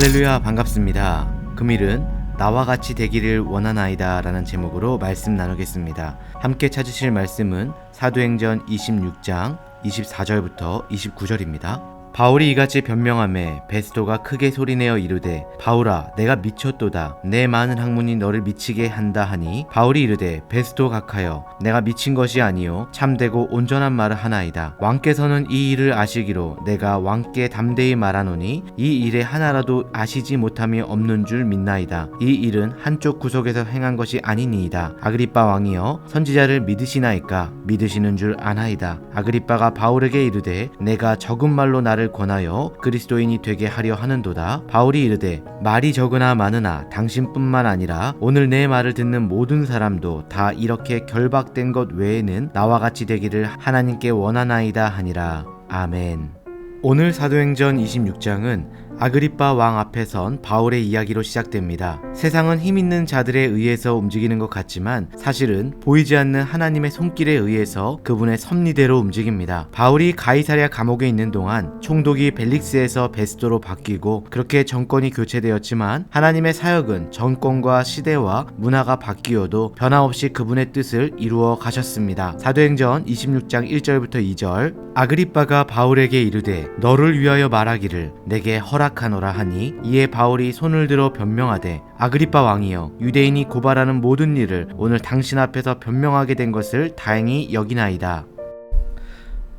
할렐루야, 반갑습니다. 금일은 나와 같이 되기를 원하나이다 라는 제목으로 말씀 나누겠습니다. 함께 찾으실 말씀은 사도행전 26장 24절부터 29절입니다. 바울이 이같이 변명하매 베스도가 크게 소리내어 이르되 바울아 내가 미쳤도다. 내 많은 학문이 너를 미치게 한다 하니 바울이 이르되 베스도 각하여 내가 미친 것이 아니요 참되고 온전한 말을 하나이다. 왕께서는 이 일을 아시기로 내가 왕께 담대히 말하노니 이 일에 하나라도 아시지 못함이 없는 줄 믿나이다. 이 일은 한쪽 구석에서 행한 것이 아니니이다. 아그리빠 왕이여 선지자를 믿으시나이까? 믿으시는 줄 아나이다. 아그리빠가 바울에게 이르되 내가 적은 말로 나를 권하여 그리스도인이 되게 하려 하는도다. 바울이 이르되 말이 적으나 많으나 당신뿐만 아니라 오늘 내 말을 듣는 모든 사람도 다 이렇게 결박된 것 외에는 나와 같이 되기를 하나님께 원하나이다 하니라. 아멘. 오늘 사도행전 26장은 아그리빠 왕 앞에 선 바울의 이야기로 시작됩니다. 세상은 힘있는 자들에 의해서 움직이는 것 같지만 사실은 보이지 않는 하나님의 손길에 의해서 그분의 섭리대로 움직입니다. 바울이 가이사랴 감옥에 있는 동안 총독이 벨릭스에서 베스도로 바뀌고 그렇게 정권이 교체되었지만 하나님의 사역은 정권과 시대와 문화가 바뀌어도 변함없이 그분의 뜻을 이루어 가셨습니다. 사도행전 26장 1절부터 2절 아그리빠가 바울에게 이르되 너를 위하여 말하기를 내게 허락하노라 하니 이에 바울이 손을 들어 변명하되 아그리빠 왕이여 유대인이 고발하는 모든 일을 오늘 당신 앞에서 변명하게 된 것을 다행히 여기나이다.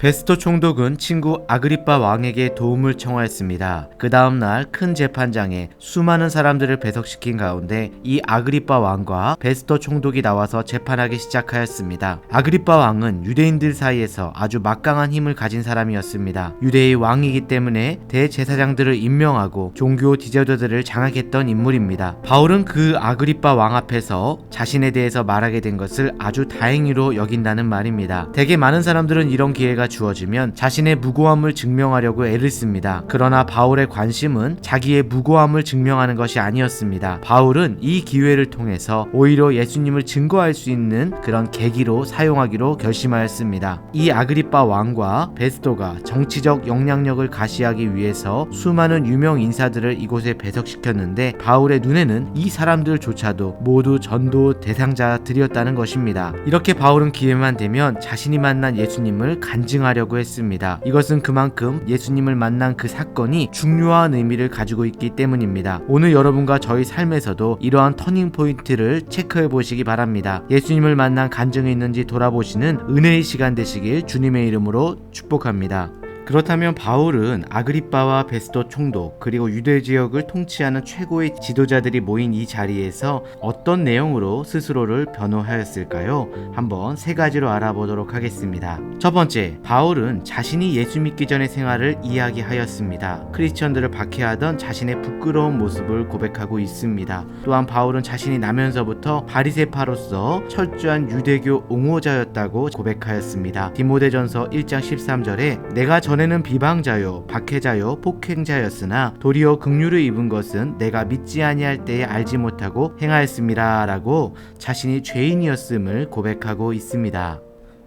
베스도 총독은 친구 아그리빠 왕에게 도움을 청하였습니다. 그 다음날 큰 재판장에 수많은 사람들을 배석시킨 가운데 이 아그리빠 왕과 베스도 총독이 나와서 재판하기 시작하였습니다. 아그리빠 왕은 유대인들 사이에서 아주 막강한 힘을 가진 사람이었습니다. 유대의 왕이기 때문에 대제사장들을 임명하고 종교 지도자들을 장악했던 인물입니다. 바울은 그 아그리빠 왕 앞에서 자신에 대해서 말하게 된 것을 아주 다행히로 여긴다는 말입니다. 되게 많은 사람들은 이런 기회가 주어지면 자신의 무고함을 증명하려고 애를 씁니다. 그러나 바울의 관심은 자기의 무고함을 증명하는 것이 아니었습니다. 바울은 이 기회를 통해서 오히려 예수님을 증거할 수 있는 그런 계기로 사용하기로 결심하였습니다. 이 아그리빠 왕과 베스도가 정치적 영향력을 가시하기 위해서 수많은 유명 인사들을 이곳에 배석시켰는데 바울의 눈에는 이 사람들조차도 모두 전도 대상자들이었다는 것입니다. 이렇게 바울은 기회만 되면 자신이 만난 예수님을 간증하려고 했습니다. 이것은 그만큼 예수님을 만난 그 사건이 중요한 의미를 가지고 있기 때문입니다. 오늘 여러분과 저희 삶에서도 이러한 터닝 포인트를 체크해 보시기 바랍니다. 예수님을 만난 간증이 있는지 돌아보시는 은혜의 시간 되시길 주님의 이름으로 축복합니다. 그렇다면 바울은 아그리빠와 베스도 총독 그리고 유대 지역을 통치하는 최고의 지도자들이 모인 이 자리에서 어떤 내용으로 스스로를 변호하였을까요? 한번 세 가지로 알아보도록 하겠습니다. 첫 번째, 바울은 자신이 예수 믿기 전의 생활을 이야기하였습니다. 크리스천들을 박해하던 자신의 부끄러운 모습을 고백하고 있습니다. 또한 바울은 자신이 나면서부터 바리새파로서 철저한 유대교 옹호자였다고 고백하였습니다. 디모데전서 1장 13절에 내가 전에는 비방자요 박해자요 폭행자였으나 도리어 긍휼을 입은 것은 내가 믿지 아니할 때에 알지 못하고 행하였음이라 라고 자신이 죄인이었음을 고백하고 있습니다.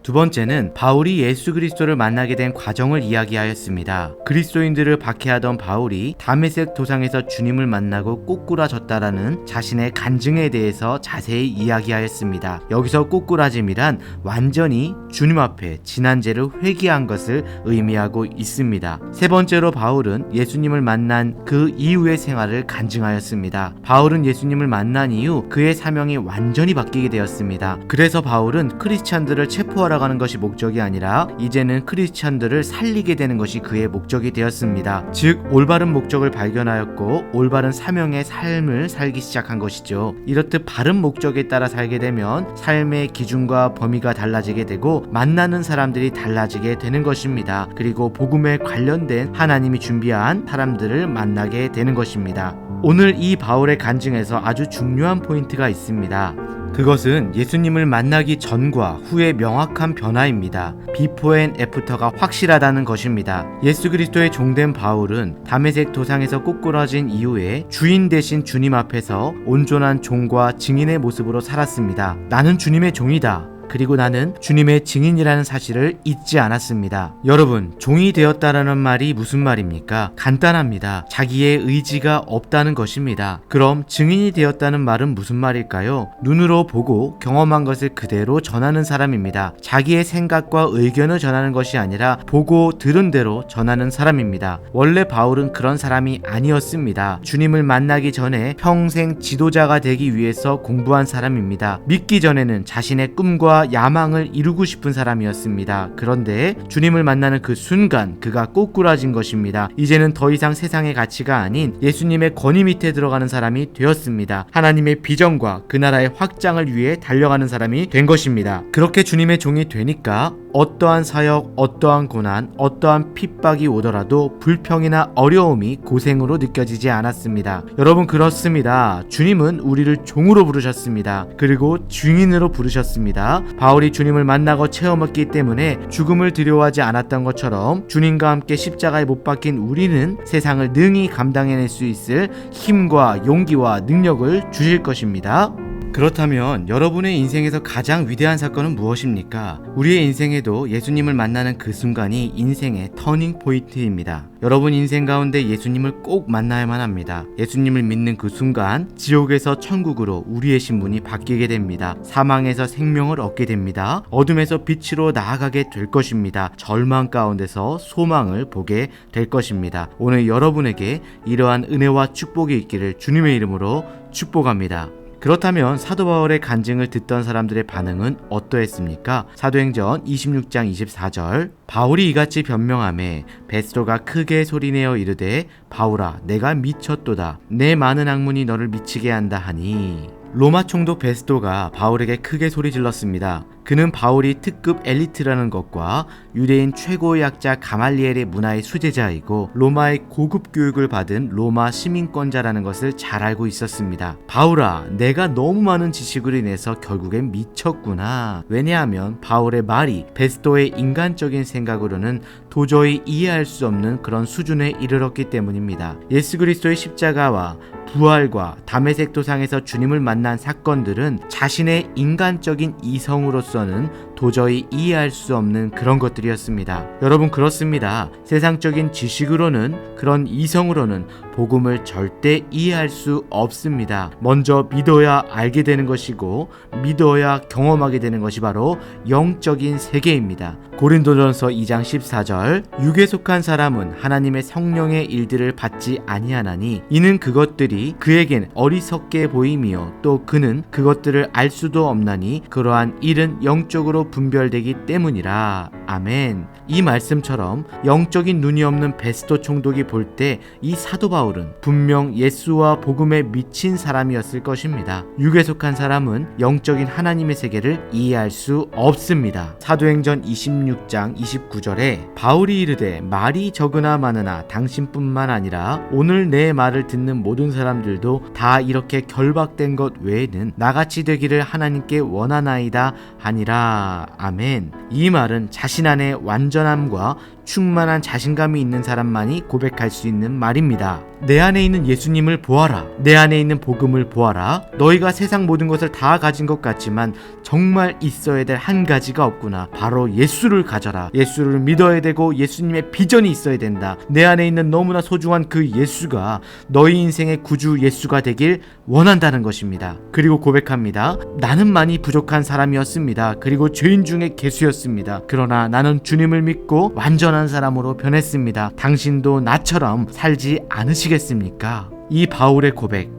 두 번째는 바울이 예수 그리스도를 만나게 된 과정을 이야기하였습니다. 그리스도인들을 박해하던 바울이 다메섹 도상에서 주님을 만나고 꼬꾸라졌다라는 자신의 간증에 대해서 자세히 이야기하였습니다. 여기서 꼬꾸라짐이란 완전히 주님 앞에 지난 죄를 회개한 것을 의미하고 있습니다. 세 번째로 바울은 예수님을 만난 그 이후의 생활을 간증하였습니다. 바울은 예수님을 만난 이후 그의 사명이 완전히 바뀌게 되었습니다. 그래서 바울은 크리스찬들을 체포하러 가는 것이 목적이 아니라 이제는 크리스찬들을 살리게 되는 것이 그의 목적이 되었습니다. 즉 올바른 목적을 발견하였고 올바른 사명의 삶을 살기 시작한 것이죠. 이렇듯 바른 목적에 따라 살게 되면 삶의 기준과 범위가 달라지게 되고 만나는 사람들이 달라지게 되는 것입니다. 그리고 복음에 관련된 하나님이 준비한 사람들을 만나게 되는 것입니다. 오늘 이 바울의 간증에서 아주 중요한 포인트가 있습니다. 그것은 예수님을 만나기 전과 후의 명확한 변화입니다. 비포 앤 애프터가 확실하다는 것입니다. 예수 그리스도의 종된 바울은 다메섹 도상에서 꼬꾸라진 이후에 주인 대신 주님 앞에서 온전한 종과 증인의 모습으로 살았습니다. 나는 주님의 종이다. 그리고 나는 주님의 증인이라는 사실을 잊지 않았습니다. 여러분, 종이 되었다라는 말이 무슨 말입니까? 간단합니다. 자기의 의지가 없다는 것입니다. 그럼 증인이 되었다는 말은 무슨 말일까요? 눈으로 보고 경험한 것을 그대로 전하는 사람입니다. 자기의 생각과 의견을 전하는 것이 아니라 보고 들은 대로 전하는 사람입니다. 원래 바울은 그런 사람이 아니었습니다. 주님을 만나기 전에 평생 지도자가 되기 위해서 공부한 사람입니다. 믿기 전에는 자신의 꿈과 야망을 이루고 싶은 사람이었습니다. 그런데 주님을 만나는 그 순간 그가 꼬꾸라진 것입니다. 이제는 더 이상 세상의 가치가 아닌 예수님의 권위 밑에 들어가는 사람이 되었습니다. 하나님의 비전과 그 나라의 확장을 위해 달려가는 사람이 된 것입니다. 그렇게 주님의 종이 되니까 어떠한 사역, 어떠한 고난, 어떠한 핍박이 오더라도 불평이나 어려움이 고생으로 느껴지지 않았습니다. 여러분, 그렇습니다. 주님은 우리를 종으로 부르셨습니다. 그리고 증인으로 부르셨습니다. 바울이 주님을 만나고 체험했기 때문에 죽음을 두려워하지 않았던 것처럼 주님과 함께 십자가에 못 박힌 우리는 세상을 능히 감당해낼 수 있을 힘과 용기와 능력을 주실 것입니다. 그렇다면 여러분의 인생에서 가장 위대한 사건은 무엇입니까? 우리의 인생에도 예수님을 만나는 그 순간이 인생의 터닝 포인트입니다. 여러분 인생 가운데 예수님을 꼭 만나야만 합니다. 예수님을 믿는 그 순간 지옥에서 천국으로 우리의 신분이 바뀌게 됩니다. 사망에서 생명을 얻게 됩니다. 어둠에서 빛으로 나아가게 될 것입니다. 절망 가운데서 소망을 보게 될 것입니다. 오늘 여러분에게 이러한 은혜와 축복이 있기를 주님의 이름으로 축복합니다. 그렇다면 사도 바울의 간증을 듣던 사람들의 반응은 어떠했습니까? 사도행전 26장 24절, 바울이 이같이 변명하매 베스도가 크게 소리내어 이르되 바울아 내가 미쳤도다. 내 많은 학문이 너를 미치게 한다 하니. 로마 총독 베스도가 바울에게 크게 소리 질렀습니다. 그는 바울이 특급 엘리트라는 것과 유대인 최고의 학자 가말리엘의 문화의 수제자이고 로마의 고급 교육을 받은 로마 시민권자라는 것을 잘 알고 있었습니다. 바울아, 내가 너무 많은 지식으로 인해서 결국엔 미쳤구나. 왜냐하면 바울의 말이 베스도의 인간적인 생각으로는 도저히 이해할 수 없는 그런 수준에 이르렀기 때문입니다. 예수 그리스도의 십자가와 부활과 다메섹 도상에서 주님을 만난 사건들은 자신의 인간적인 이성으로서는 도저히 이해할 수 없는 그런 것들이었습니다. 여러분, 그렇습니다. 세상적인 지식으로는, 그런 이성으로는 복음을 절대 이해할 수 없습니다. 먼저 믿어야 알게 되는 것이고 믿어야 경험하게 되는 것이 바로 영적인 세계입니다. 고린도전서 2장 14절, 육에 속한 사람은 하나님의 성령의 일들을 받지 아니하나니 이는 그것들이 그에겐 어리석게 보임이요 또 그는 그것들을 알 수도 없나니 그러한 일은 영적으로 분별되기 때문이라. 아멘. 이 말씀처럼 영적인 눈이 없는 베스도 총독이 볼 때 이 사도 바울은 분명 예수와 복음에 미친 사람이었을 것입니다. 육에 속한 사람은 영적인 하나님의 세계를 이해할 수 없습니다. 사도행전 26장 29절에 바울이 이르되 말이 적으나 많으나 당신뿐만 아니라 오늘 내 말을 듣는 모든 사람들도 다 이렇게 결박된 것 외에는 나같이 되기를 하나님께 원하나이다 하니라. 아멘. 이 말은 자신 안에 완전함과 충만한 자신감이 있는 사람만이 고백할 수 있는 말입니다. 내 안에 있는 예수님을 보아라. 내 안에 있는 복음을 보아라. 너희가 세상 모든 것을 다 가진 것 같지만 정말 있어야 될 한 가지가 없구나. 바로 예수를 가져라. 예수를 믿어야 되고 예수님의 비전이 있어야 된다. 내 안에 있는 너무나 소중한 그 예수가 너희 인생의 구주 예수가 되길 원한다는 것입니다. 그리고 고백합니다. 나는 많이 부족한 사람이었습니다. 그리고 죄인 중에 괴수였습니다. 그러나 나는 주님을 믿고 완전한 사람으로 변했습니다. 당신도 나처럼 살지 않으시겠습니까? 이 바울의 고백,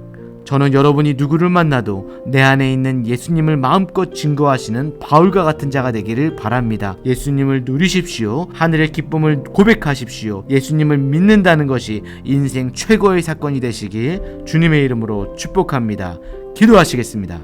저는 여러분이 누구를 만나도 내 안에 있는 예수님을 마음껏 증거하시는 바울과 같은 자가 되기를 바랍니다. 예수님을 누리십시오. 하늘의 기쁨을 고백하십시오. 예수님을 믿는다는 것이 인생 최고의 사건이 되시길 주님의 이름으로 축복합니다. 기도하시겠습니다.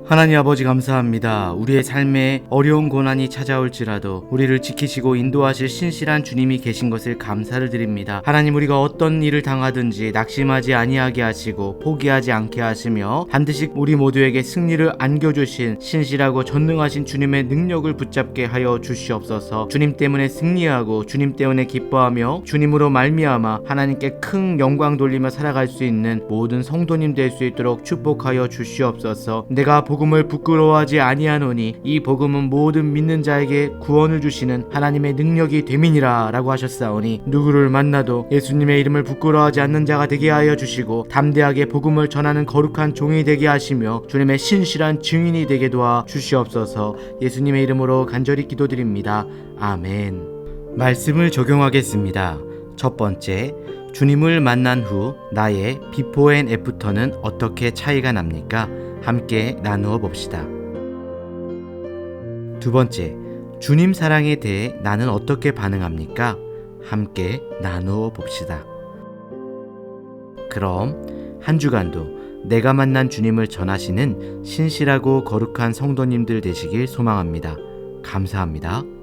하나님 아버지, 감사합니다. 우리의 삶에 어려운 고난이 찾아올지라도 우리를 지키시고 인도하실 신실한 주님이 계신 것을 감사를 드립니다. 하나님, 우리가 어떤 일을 당하든지 낙심하지 아니하게 하시고 포기하지 않게 하시며 반드시 우리 모두에게 승리를 안겨주신 신실하고 전능하신 주님의 능력을 붙잡게 하여 주시옵소서. 주님 때문에 승리하고 주님 때문에 기뻐하며 주님으로 말미암아 하나님께 큰 영광 돌리며 살아갈 수 있는 모든 성도님 될 수 있도록 축복하여 주시옵소서. 내가 복음을 부끄러워하지 아니하노니 이 복음은 모든 믿는 자에게 구원을 주시는 하나님의 능력이 됨이니라 라고 하셨사오니 누구를 만나도 예수님의 이름을 부끄러워하지 않는 자가 되게 하여 주시고 담대하게 복음을 전하는 거룩한 종이 되게 하시며 주님의 신실한 증인이 되게 도와 주시옵소서. 예수님의 이름으로 간절히 기도드립니다. 아멘. 말씀을 적용하겠습니다. 첫 번째, 주님을 만난 후 나의 비포 앤 애프터는 어떻게 차이가 납니까? 함께 나누어 봅시다. 두 번째, 주님 사랑에 대해 나는 어떻게 반응합니까? 함께 나누어 봅시다. 그럼 한 주간도 내가 만난 주님을 전하시는 신실하고 거룩한 성도님들 되시길 소망합니다. 감사합니다.